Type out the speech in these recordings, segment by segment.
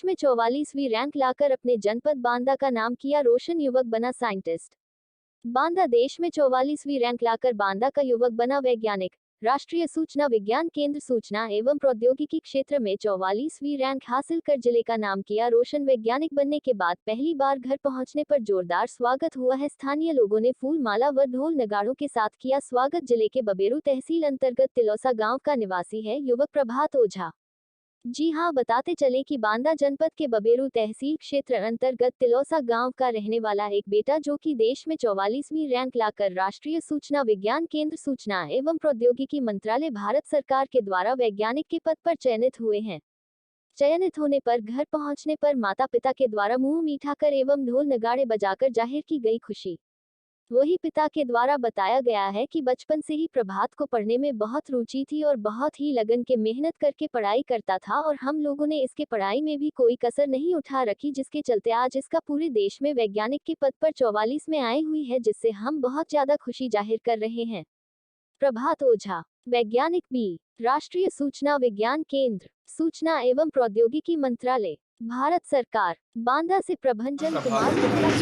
में 44वीं रैंक लाकर अपने जनपद बांदा का नाम किया रोशन, युवक बना साइंटिस्ट। बांदा देश में 44वीं रैंक लाकर बांदा का युवक बना वैज्ञानिक। राष्ट्रीय सूचना विज्ञान केंद्र सूचना एवं प्रौद्योगिकी क्षेत्र में 44वीं रैंक हासिल कर जिले का नाम किया रोशन। वैज्ञानिक बनने के बाद पहली बार घर पहुंचने पर जोरदार स्वागत हुआ है। स्थानीय लोगों ने फूल माला व ढोल नगाड़ों के साथ किया स्वागत। जिले के बबेरू तहसील अंतर्गत तिलौसा गांव का निवासी है युवक प्रभात ओझा। जी हां, बताते चले कि बांदा जनपद के बबेरू तहसील क्षेत्र अंतर्गत तिलौसा गांव का रहने वाला एक बेटा जो कि देश में 44वीं रैंक लाकर राष्ट्रीय सूचना विज्ञान केंद्र सूचना एवं प्रौद्योगिकी मंत्रालय भारत सरकार के द्वारा वैज्ञानिक के पद पर चयनित हुए हैं। चयनित होने पर घर पहुंचने पर माता पिता के द्वारा मुंह मीठा कर एवं ढोल नगाड़े बजाकर जाहिर की गई खुशी। वही पिता के द्वारा बताया गया है कि बचपन से ही प्रभात को पढ़ने में बहुत रुचि थी और बहुत ही लगन के मेहनत करके पढ़ाई करता था और हम लोगों ने इसके पढ़ाई में भी कोई कसर नहीं उठा रखी, जिसके चलते आज इसका पूरे देश में वैज्ञानिक के पद पर 44 में आई हुई है, जिससे हम बहुत ज्यादा खुशी जाहिर कर रहे हैं। प्रभात ओझा, वैज्ञानिक बी, राष्ट्रीय सूचना विज्ञान केंद्र सूचना एवं प्रौद्योगिकी मंत्रालय भारत सरकार, बांदा से प्रभंजन कुमार।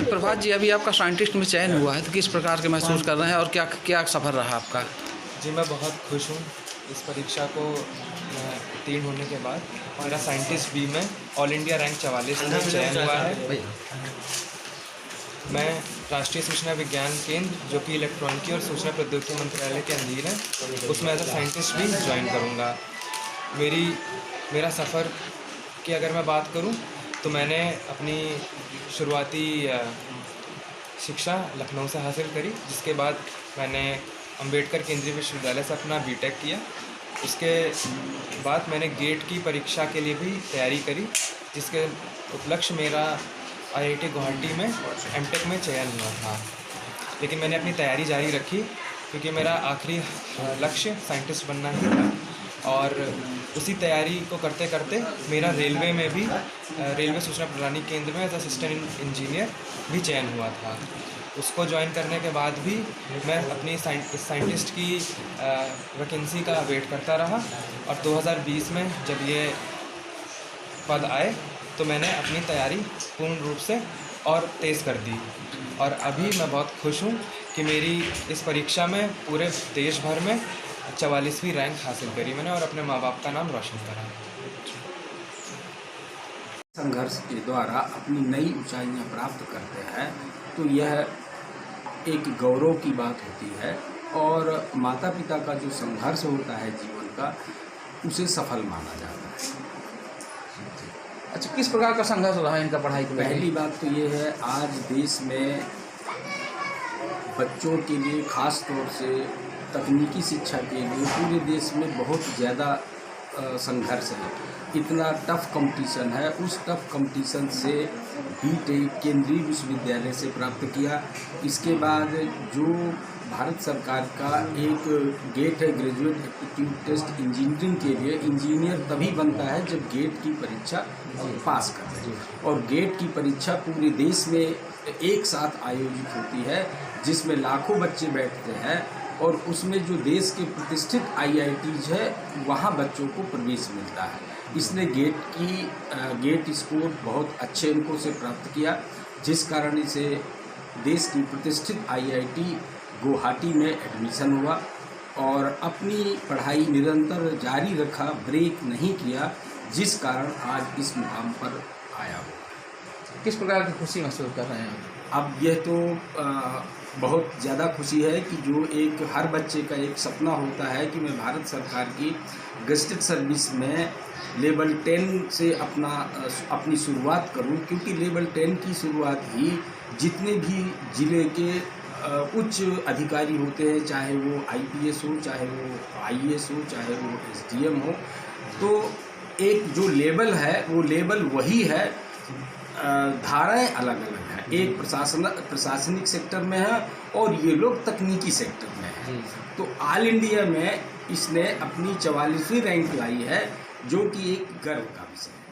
प्रभात जी, अभी आपका साइंटिस्ट में चयन हुआ है तो किस प्रकार के महसूस कर रहे हैं और क्या क्या सफर रहा आपका? जी, मैं बहुत खुश हूँ। इस परीक्षा को उत्तीर्ण होने के बाद मेरा साइंटिस्ट बी में ऑल इंडिया रैंक 44 में चयन हुआ है। मैं राष्ट्रीय सूचना विज्ञान केंद्र जो कि इलेक्ट्रॉनिकी और सूचना प्रौद्योगिकी मंत्रालय के अधीन है, उसमें एज अ साइंटिस्ट भी ज्वाइन करूँगा। मेरा सफ़र की अगर मैं बात करूं तो मैंने अपनी शुरुआती शिक्षा लखनऊ से हासिल करी, जिसके बाद मैंने अंबेडकर केंद्रीय विश्वविद्यालय से अपना बीटेक किया। उसके बाद मैंने गेट की परीक्षा के लिए भी तैयारी करी, जिसके उपलक्ष्य मेरा आईआईटी गुवाहाटी में एमटेक में चयन हुआ था। लेकिन मैंने अपनी तैयारी जारी रखी क्योंकि मेरा आखिरी लक्ष्य साइंटिस्ट बनना ही था, और उसी तैयारी को करते करते मेरा रेलवे में भी रेलवे सूचना प्रणाली केंद्र में एज असिस्टेंट इंजीनियर भी चयन हुआ था। उसको ज्वाइन करने के बाद भी मैं अपनी साइंटिस्ट की वैकेंसी का वेट करता रहा, और 2020 में जब ये पद आए तो मैंने अपनी तैयारी पूर्ण रूप से और तेज़ कर दी। और अभी मैं बहुत खुश हूँ कि मेरी इस परीक्षा में पूरे देश भर में 44वीं रैंक हासिल करी मैंने और अपने माँ बाप का नाम रोशन करा। संघर्ष के द्वारा अपनी नई ऊंचाइयां प्राप्त करते हैं तो यह एक गौरव की बात होती है, और माता पिता का जो संघर्ष होता है जीवन का, उसे सफल माना जाता है। अच्छा, किस प्रकार का संघर्ष रहा इनका पढ़ाई को? पहली बात तो ये है, आज देश में बच्चों के लिए खास तौर से तकनीकी शिक्षा के लिए पूरे देश में बहुत ज़्यादा संघर्ष है। इतना टफ कंपटीशन है। उस टफ कंपटीशन से बीटेक केंद्रीय विश्वविद्यालय से प्राप्त किया। इसके बाद जो भारत सरकार का एक गेट है, ग्रेजुएट एप्टीट्यूड टेस्ट इंजीनियरिंग के लिए, इंजीनियर तभी बनता है जब गेट की परीक्षा पास करते हैं, और गेट की परीक्षा पूरे देश में एक साथ आयोजित होती है, जिसमें लाखों बच्चे बैठते हैं, और उसमें जो देश के प्रतिष्ठित आईआईटीज है वहाँ बच्चों को प्रवेश मिलता है। इसने गेट स्कोर बहुत अच्छे अंकों से प्राप्त किया, जिस कारण इसे देश की प्रतिष्ठित आईआईटी गुवाहाटी में एडमिशन हुआ, और अपनी पढ़ाई निरंतर जारी रखा, ब्रेक नहीं किया, जिस कारण आज इस मुकाम पर आया हुआ। किस प्रकार की खुशी महसूस कर रहे हैं? अब यह तो बहुत ज़्यादा खुशी है कि जो एक हर बच्चे का एक सपना होता है कि मैं भारत सरकार की गेस्टेड सर्विस में लेवल 10 से अपनी शुरुआत करूं, क्योंकि लेवल 10 की शुरुआत ही जितने भी ज़िले के उच्च अधिकारी होते हैं, चाहे वो आईपीएस हो, चाहे वो आईएएस हो, चाहे वो एसडीएम हो, तो एक जो लेवल है वो लेवल वही है, धाराएं अलग अलग हैं। एक प्रशासनिक सेक्टर में है और ये लोग तकनीकी सेक्टर में हैं। तो ऑल इंडिया में इसने अपनी 44वीं रैंक लाई है, जो कि एक गर्व का विषय है।